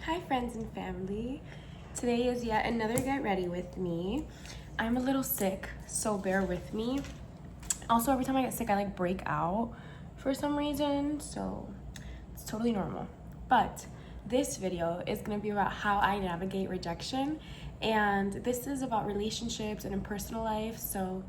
Hi friends and family. Today is yet another get ready with me. I'm a little sick, so bear with me. Also, every time I get sick, I like break out for some reason, so it's totally normal. But this video is gonna be about how I navigate rejection, and this is about relationships and in personal life, so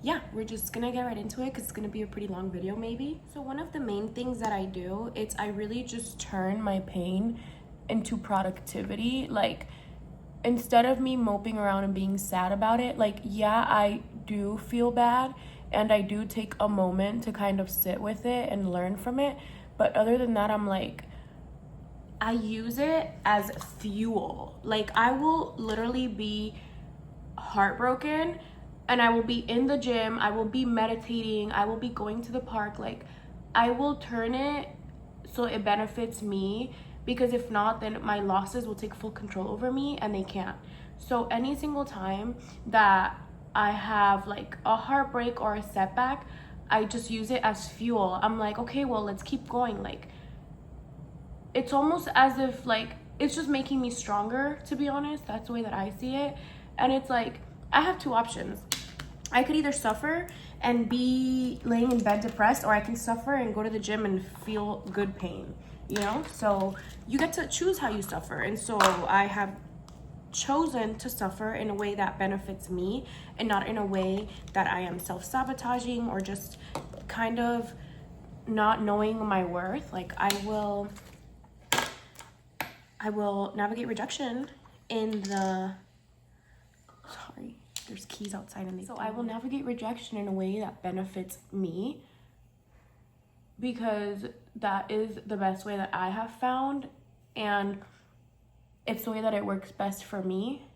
yeah, we're just gonna get right into it because it's gonna be a pretty long video maybe. So one of the main things that I do is I really just turn my pain into productivity. Like, instead of me moping around and being sad about it, like, yeah, I do feel bad and I do take a moment to kind of sit with it and learn from it, but other than that, I'm like, I use it as fuel. Like, I will literally be heartbroken and I will be in the gym, I will be meditating, I will be going to the park. Like, I will turn it so it benefits me, because if not, then my losses will take full control over me and they can't. So any single time that I have like a heartbreak or a setback, I just use it as fuel. I'm like, okay, well, let's keep going. Like, it's almost as if like it's just making me stronger, to be honest. That's the way that I see it. And it's like, I have two options. I could either suffer and be laying in bed depressed, or I can suffer and go to the gym and feel good pain, you know? So you get to choose how you suffer. And so I have chosen to suffer in a way that benefits me and not in a way that I am self-sabotaging or just kind of not knowing my worth. Like, I will navigate rejection in the, sorry, there's keys outside and so I will navigate rejection in a way that benefits me, because that is the best way that I have found, and it's the way that it works best for me,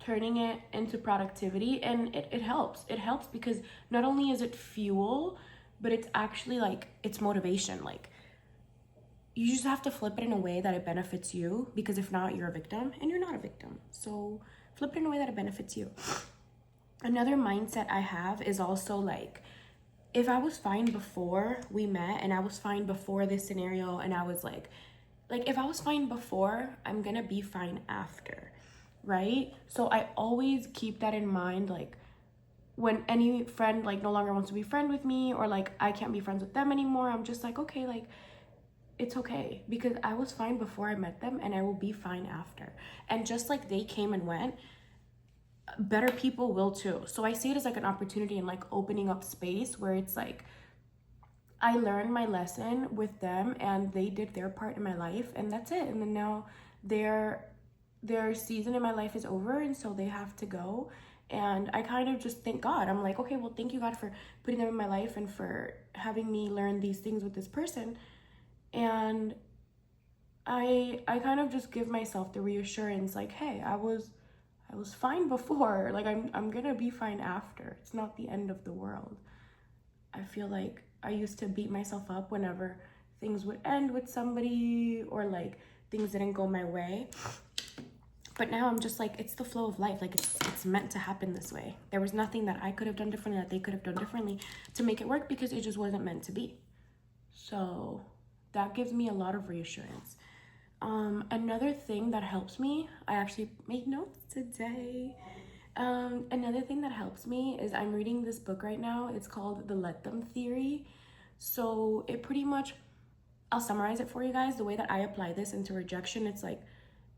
turning it into productivity. And it helps because not only is it fuel, but it's actually like, it's motivation. Like, you just have to flip it in a way that it benefits you, because if not, you're a victim and you're not a victim. So flip it in a way that it benefits you. Another mindset I have is also like, if I was fine before we met and I was fine before this scenario, and I was like if I was fine before, I'm gonna be fine after, right? So I always keep that in mind. Like, when any friend like no longer wants to be friend with me, or like I can't be friends with them anymore, I'm just like, okay, like, it's okay, because I was fine before I met them and I will be fine after. And just like they came and went, better people will too. So I see it as like an opportunity and like opening up space where it's like, I learned my lesson with them and they did their part in my life, and that's it. And then now their season in my life is over, and so they have to go. And I kind of just thank God. I'm like, okay, well, thank you, God, for putting them in my life and for having me learn these things with this person. And I kind of just give myself the reassurance, like, hey, I was fine before, like, I'm gonna be fine after. It's not the end of the world. I feel like I used to beat myself up whenever things would end with somebody, or like things didn't go my way. But now I'm just like, it's the flow of life. Like, it's meant to happen this way. There was nothing that I could have done differently, that they could have done differently to make it work, because it just wasn't meant to be. So that gives me a lot of reassurance. Another thing that helps me, I actually made notes today. Another thing that helps me is I'm reading this book right now. It's called The Let Them Theory. So it pretty much, I'll summarize it for you guys. The way that I apply this into rejection, it's like,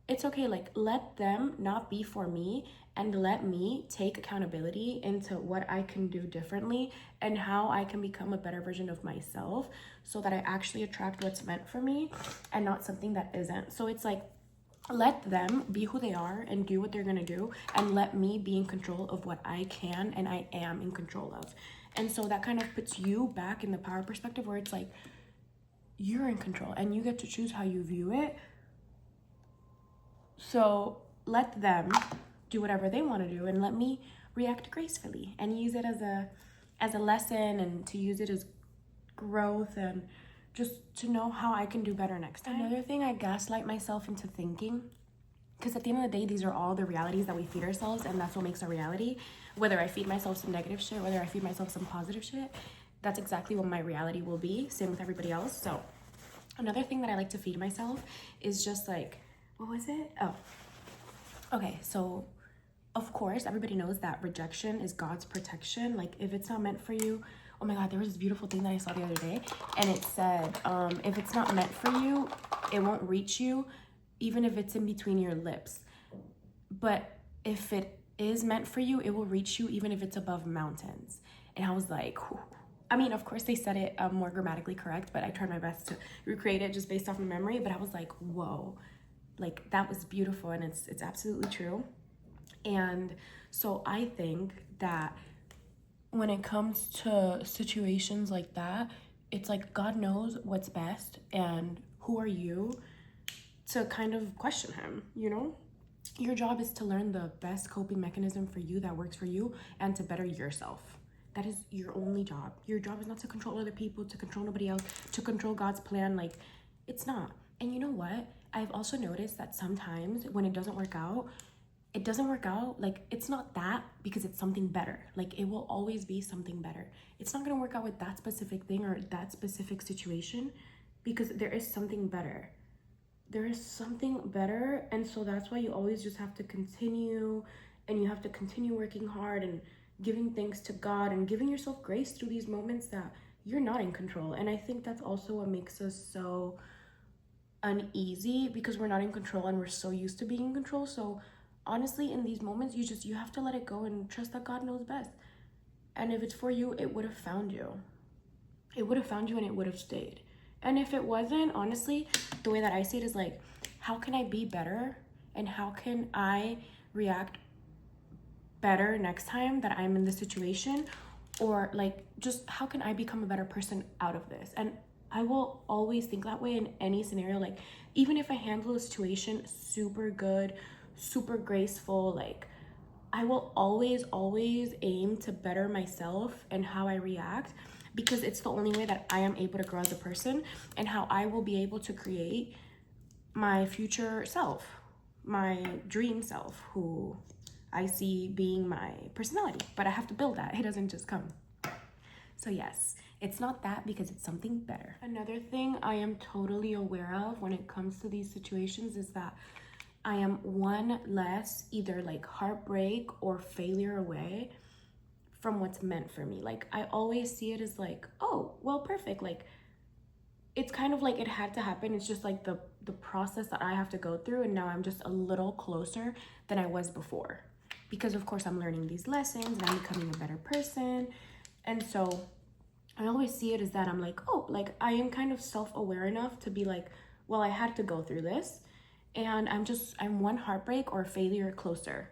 it's okay, like, let them not be for me, and let me take accountability into what I can do differently and how I can become a better version of myself, so that I actually attract what's meant for me and not something that isn't. So it's like, let them be who they are and do what they're gonna do, and let me be in control of what I can and I am in control of. And so that kind of puts you back in the power perspective, where it's like, you're in control and you get to choose how you view it. So let them do whatever they want to do, and let me react gracefully and use it as a lesson, and to use it as growth, and just to know how I can do better next time. Another thing, I gaslight myself into thinking, because at the end of the day, these are all the realities that we feed ourselves, and that's what makes our reality. Whether I feed myself some negative shit, whether I feed myself some positive shit, that's exactly what my reality will be. Same with everybody else. So Another thing that I like to feed myself is just like, what was it? Oh, okay. So of course, everybody knows that rejection is God's protection. Like, if it's not meant for you, oh my God, there was this beautiful thing that I saw the other day, and it said, if it's not meant for you, it won't reach you, even if it's in between your lips. But if it is meant for you, it will reach you, even if it's above mountains. And I was like, whew. I mean, of course, they said it more grammatically correct, but I tried my best to recreate it just based off of memory. But I was like, whoa, like that was beautiful, and it's absolutely true. And so I think that when it comes to situations like that, it's like God knows what's best, and who are you to kind of question him, you know? Your job is to learn the best coping mechanism for you that works for you and to better yourself. That is your only job. Your job is not to control other people, to control nobody else, to control God's plan. Like, it's not. And you know what? I've also noticed that sometimes when it doesn't work out, like, it's not that because it's something better. Like, it will always be something better. It's not gonna work out with that specific thing or that specific situation because there is something better. There is something better, and so that's why you always just have to continue, and you have to continue working hard and giving thanks to God and giving yourself grace through these moments that you're not in control. And I think that's also what makes us so uneasy, because we're not in control and we're so used to being in control. So honestly, in these moments, you have to let it go and trust that God knows best. And if it's for you, it would have found you. It would have found you, and it would have stayed. And if it wasn't, honestly, the way that I see it is like, how can I be better? And how can I react better next time that I'm in this situation? Or like, just how can I become a better person out of this? And I will always think that way in any scenario. Like, even if I handle a situation super good, super graceful, like, I will always aim to better myself and how I react, because it's the only way that I am able to grow as a person, and how I will be able to create my future self, my dream self, who I see being my personality. But I have to build that. It doesn't just come. So yes, it's not that because it's something better. Another thing I am totally aware of when it comes to these situations is that I am one less either like heartbreak or failure away from what's meant for me. Like, I always see it as like, oh, well, perfect. Like, it's kind of like it had to happen. It's just like the process that I have to go through, and now I'm just a little closer than I was before. Because of course I'm learning these lessons and I'm becoming a better person. And so I always see it as that I'm like, oh, like I am kind of self-aware enough to be like, well, I had to go through this, and I'm one heartbreak or failure closer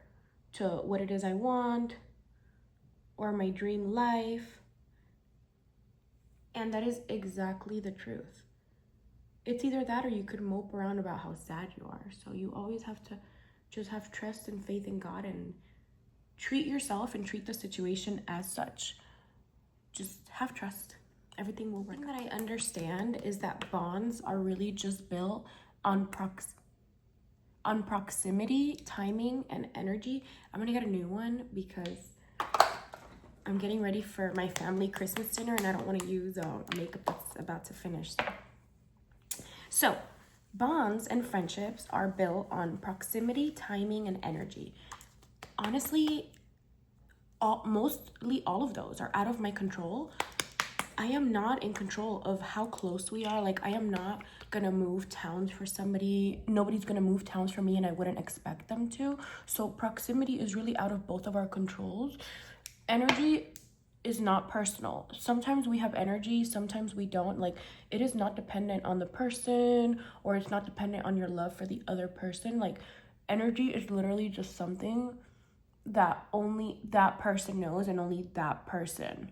to what it is I want or my dream life. And that is exactly the truth. It's either that or you could mope around about how sad you are. So you always have to just have trust and faith in God and treat yourself and treat the situation as such. Just have trust. Everything will work out. The thing that I understand is that bonds are really just built on proximity, timing, and energy. I'm gonna get a new one because I'm getting ready for my family Christmas dinner, and I don't want to use makeup that's about to finish. So, bonds and friendships are built on proximity, timing, and energy. Honestly, mostly all of those are out of my control. I am not in control of how close we are. Like, I am not gonna move towns for somebody. Nobody's gonna move towns for me, and I wouldn't expect them to. So proximity is really out of both of our controls. Energy is not personal. Sometimes we have energy, sometimes we don't. Like, it is not dependent on the person, or it's not dependent on your love for the other person. Like, energy is literally just something that only that person knows, and only that person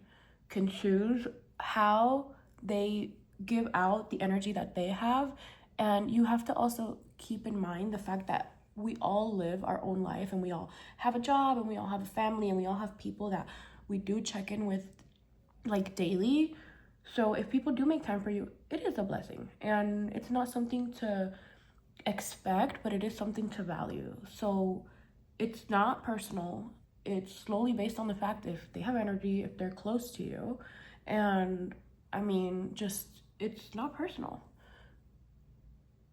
can choose how they give out the energy that they have. And you have to also keep in mind the fact that we all live our own life, and we all have a job, and we all have a family, and we all have people that we do check in with like daily. So if people do make time for you, it is a blessing, and it's not something to expect, but it is something to value. So it's not personal. It's slowly based on the fact if they have energy, if they're close to you. And I mean, just, it's not personal.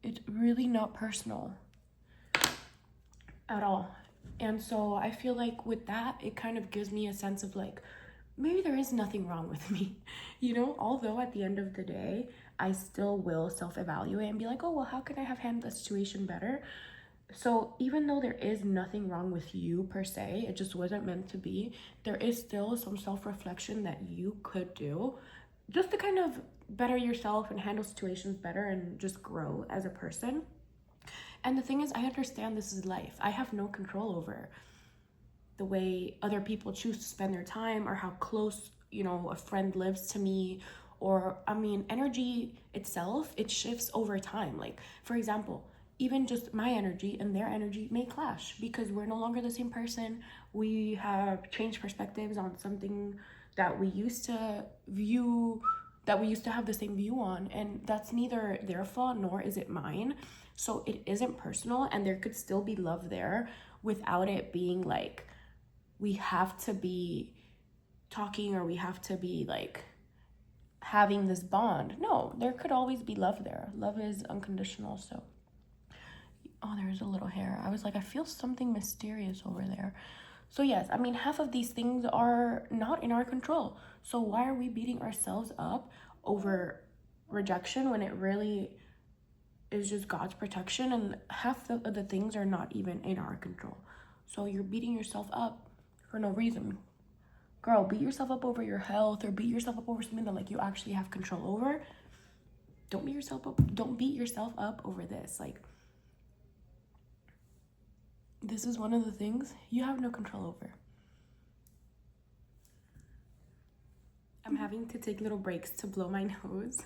It's really not personal at all. And so I feel like with that, it kind of gives me a sense of like, maybe there is nothing wrong with me, you know, although at the end of the day, I still will self-evaluate and be like, oh, well, how can I have handled the situation better? So even though there is nothing wrong with you per se, it just wasn't meant to be, there is still some self-reflection that you could do just to kind of better yourself and handle situations better and just grow as a person. And the thing is, I understand this is life. I have no control over the way other people choose to spend their time or how close, you know, a friend lives to me. Or, I mean, energy itself, it shifts over time. Like, for example, even just my energy and their energy may clash because we're no longer the same person. We have changed perspectives on something that we used to have the same view on, and that's neither their fault nor is it mine. So it isn't personal, and there could still be love there without it being like we have to be talking or we have to be like having this bond. No, there could always be love there. Love is unconditional. So, oh, there's a little hair. I was like, I feel something mysterious over there. So yes, I mean, half of these things are not in our control. So why are we beating ourselves up over rejection when it really is just God's protection, and half of the things are not even in our control? So you're beating yourself up for no reason. Girl, beat yourself up over your health or beat yourself up over something that like you actually have control over. Don't beat yourself up over this. Like, this is one of the things you have no control over. I'm having to take little breaks to blow my nose.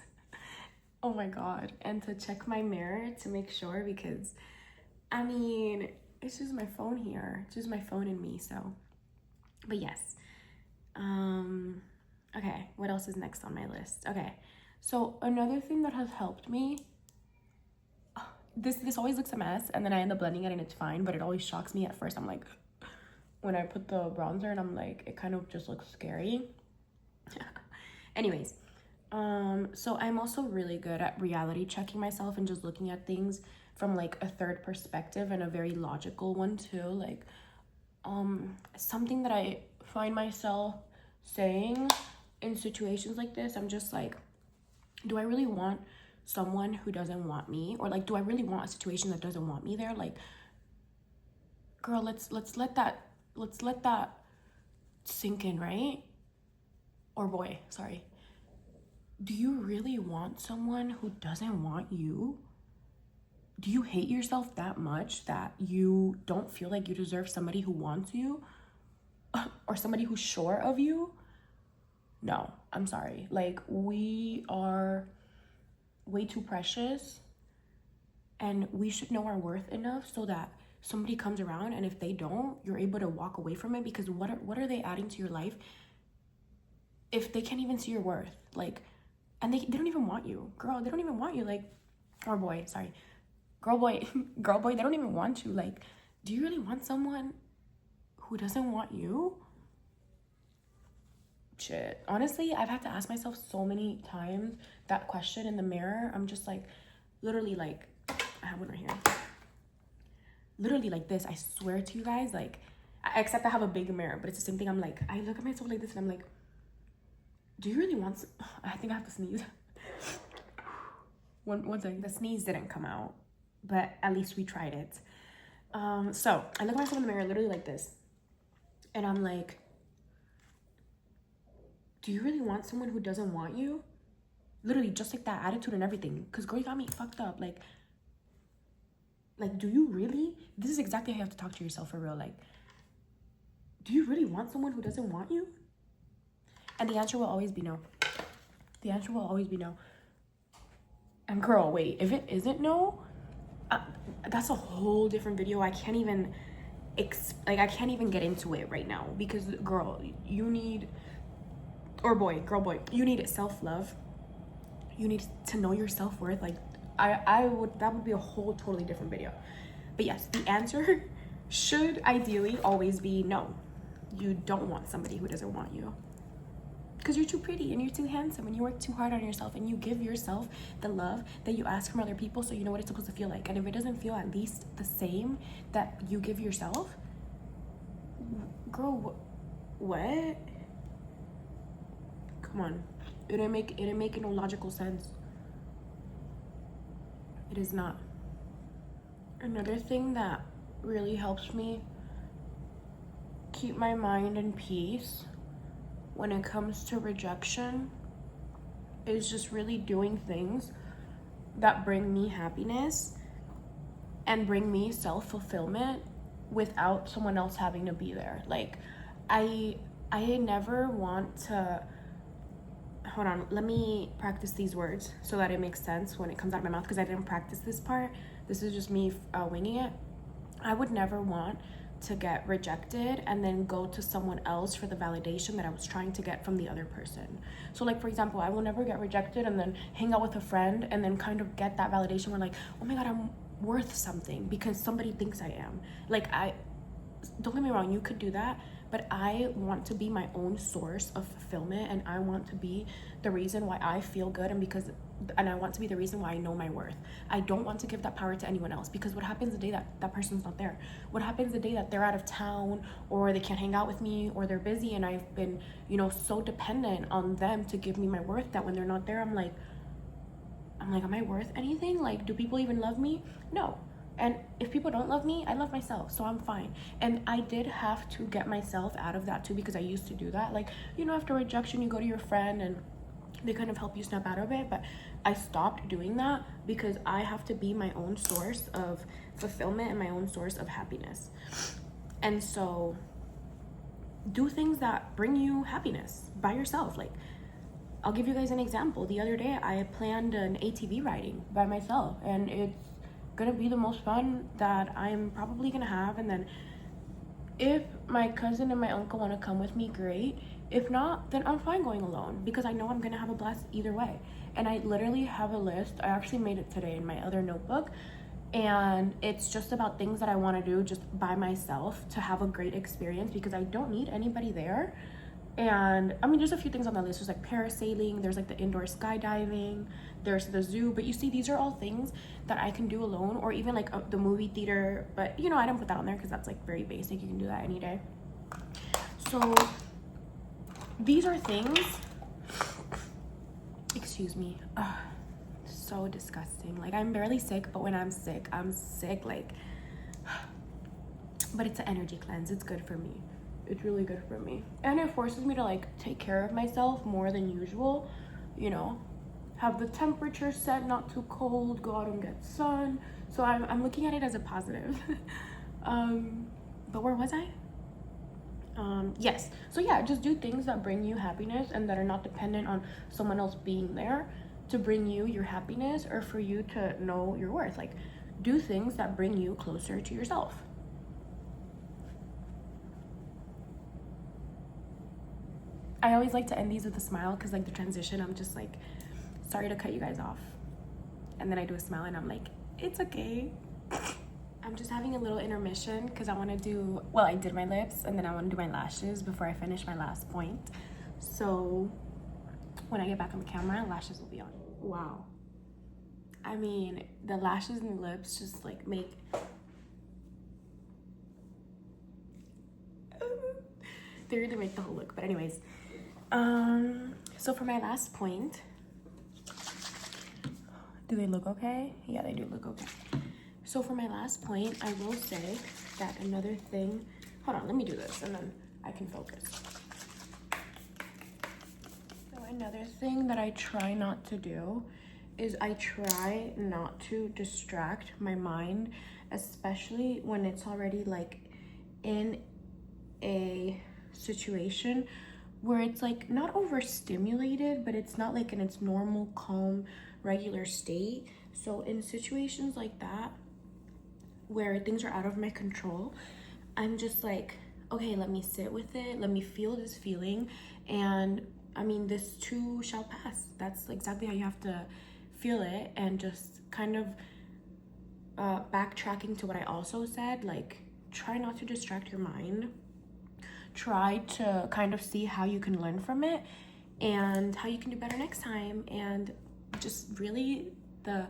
Oh my God. And to check my mirror to make sure, because I mean, it's just my phone here. It's just my phone and me. So, but yes. Okay, what else is next on my list? Okay, so another thing that has helped me, this always looks a mess, and then I end up blending it and it's fine, but it always shocks me at first. I'm like, when I put the bronzer and I'm like, it kind of just looks scary. Anyways, so I'm also really good at reality checking myself and just looking at things from like a third perspective, and a very logical one too. Like, something that I find myself saying in situations like this, I'm just like, do I really want someone who doesn't want me? Or like, do I really want a situation that doesn't want me there? Like, girl, let's let that sink in, right? Or boy, sorry. Do you really want someone who doesn't want you? Do you hate yourself that much that you don't feel like you deserve somebody who wants you? Or somebody who's sure of you? No, I'm sorry. Like, we are way too precious, and we should know our worth enough so that somebody comes around, and if they don't, you're able to walk away from it, because what are they adding to your life if they can't even see your worth? Like, and they don't even want you. Girl, they don't even want you. Like, or boy, sorry. Girl, boy, they don't even want you. Like, do you really want someone who doesn't want you? Shit. Honestly, I've had to ask myself so many times that question in the mirror. I'm just like, literally, like, I have one right here. Literally like this. I swear to you guys, like, except I have a big mirror, but it's the same thing. I'm like, I look at myself like this and I'm like, do you really want I think I have to sneeze. One second. The sneeze didn't come out, but at least we tried it. So I look at myself in the mirror literally like this, and I'm like, do you really want someone who doesn't want you? Literally just like that attitude and everything. Because girl, you got me fucked up. Like, do you really? This is exactly how you have to talk to yourself for real. Like, do you really want someone who doesn't want you? And the answer will always be no. The answer will always be no. And girl, wait, if it isn't no, that's a whole different video. I can't even I can't even get into it right now, because girl, you need, or boy, you need self-love. You need to know your self-worth. Like, that would be a whole totally different video. But yes, the answer should ideally always be no. You don't want somebody who doesn't want you. because you're too pretty and you're too handsome and you work too hard on yourself and you give yourself the love that you ask from other people, so you know what it's supposed to feel like. And if it doesn't feel at least the same that you give yourself, girl, what? Come on. It didn't make no logical sense. It is not. Another thing that really helps me keep my mind in peace when it comes to rejection is just really doing things that bring me happiness and bring me self-fulfillment without someone else having to be there. Like, I never want to, hold on, let me practice these words so that it makes sense when it comes out of my mouth, because I didn't practice this part. This is just me winging it. I would never want to get rejected and then go to someone else for the validation that I was trying to get from the other person. So like, for example, I will never get rejected and then hang out with a friend and then kind of get that validation where like, oh my God, I'm worth something because somebody thinks I am. Like, don't get me wrong, you could do that, but I want to be my own source of fulfillment, and I want to be the reason why I feel good, and I want to be the reason why I know my worth. I don't want to give that power to anyone else, because what happens the day that person's not there? What happens the day that they're out of town, or they can't hang out with me, or they're busy, and I've been, so dependent on them to give me my worth that when they're not there, I'm like, am I worth anything? Like, do people even love me? No. And if people don't love me, I love myself, so I'm fine. And I did have to get myself out of that too, because I used to do that. Like, after rejection, you go to your friend and they kind of help you snap out of it. But I stopped doing that because I have to be my own source of fulfillment and my own source of happiness. And so do things that bring you happiness by yourself. Like, I'll give you guys an example. The other day, I planned an ATV riding by myself, and it's gonna be the most fun that I'm probably gonna have. And then if my cousin and my uncle want to come with me, great. If not, then I'm fine going alone, because I know I'm gonna have a blast either way. And I literally have a list. I actually made it today in my other notebook, and it's just about things that I want to do just by myself to have a great experience, because I don't need anybody there. And I mean, there's a few things on the list. There's like parasailing, there's like the indoor skydiving, there's the zoo. But you see, these are all things that I can do alone, or even like the movie theater. But I didn't put that on there because that's like very basic. You can do that any day. So these are things, excuse me, so disgusting. Like, I'm barely sick, but when I'm sick, like, but it's an energy cleanse. It's good for me. It's really good for me, and it forces me to like take care of myself more than usual. Have the temperature set, not too cold, go out and get sun. So I'm looking at it as a positive. But where was I? Yes. So yeah, just do things that bring you happiness and that are not dependent on someone else being there to bring you your happiness or for you to know your worth. Like, do things that bring you closer to yourself. I always like to end these with a smile, because like the transition, I'm just like, sorry to cut you guys off. And then I do a smile and I'm like, it's okay. I'm just having a little intermission because I want to do, I did my lips and then I want to do my lashes before I finish my last point. So when I get back on the camera, lashes will be on. Wow. I mean, the lashes and the lips just like make, they really make the whole look. But anyways, so for my last point, do they look okay? Yeah, they do look okay. So for my last point, I will say that another thing, hold on, let me do this and then I can focus. So another thing that I try not to do is I try not to distract my mind, especially when it's already like in a situation where it's like not overstimulated, but it's not like in its normal, calm, regular state. So in situations like that, where things are out of my control, I'm just like, okay, let me sit with it, let me feel this feeling, and I mean, this too shall pass. That's exactly how you have to feel it. And just kind of backtracking to what I also said, like, try not to distract your mind. Try to kind of see how you can learn from it. and how you can do better next time. And just really the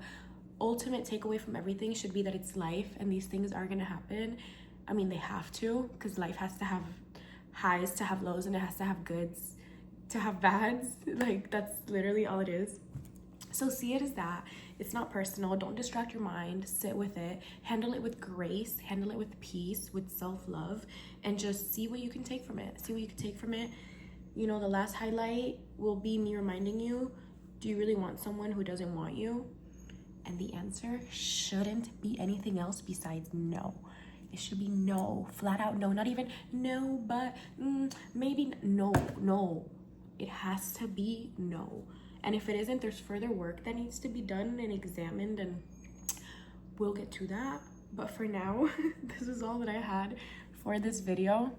ultimate takeaway from everything should be that it's life and these things are gonna happen. I mean, they have to, because life has to have highs to have lows, and it has to have goods to have bads. Like, that's literally all it is. So see it as that. It's not personal. Don't distract your mind. Sit with it. Handle it with grace. Handle it with peace, with self-love, and just see what you can take from it. See what you can take from it. You know, the last highlight will be me reminding you, do you really want someone who doesn't want you? And the answer shouldn't be anything else besides no. It should be no, flat out no, not even no, but maybe no, no. It has to be no. And if it isn't, there's further work that needs to be done and examined, and we'll get to that. But for now, this is all that I had for this video.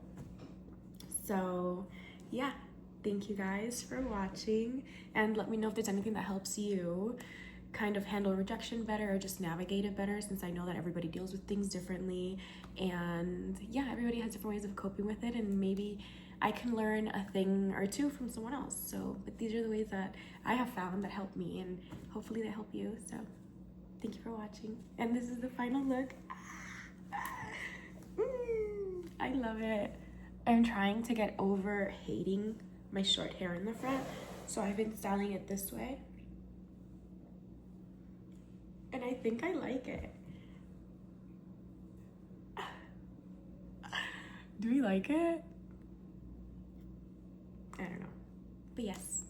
So yeah, thank you guys for watching, and let me know if there's anything that helps you kind of handle rejection better or just navigate it better, since I know that everybody deals with things differently. And yeah, everybody has different ways of coping with it, and maybe I can learn a thing or two from someone else. So, but these are the ways that I have found that help me, and hopefully they help you. So thank you for watching, and this is the final look. I love it. I'm trying to get over hating my short hair in the front, so I've been styling it this way, and I think I like it. Do we like it? I don't know. But yes,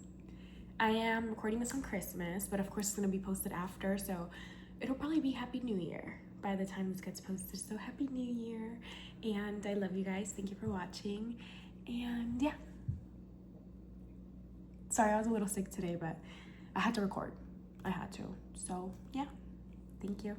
I am recording this on Christmas, but of course it's gonna be posted after, so it'll probably be Happy New Year by the time this gets posted. So Happy New Year, and I love you guys. Thank you for watching, and yeah. Sorry, I was a little sick today, but I had to record. I had to. So yeah, thank you.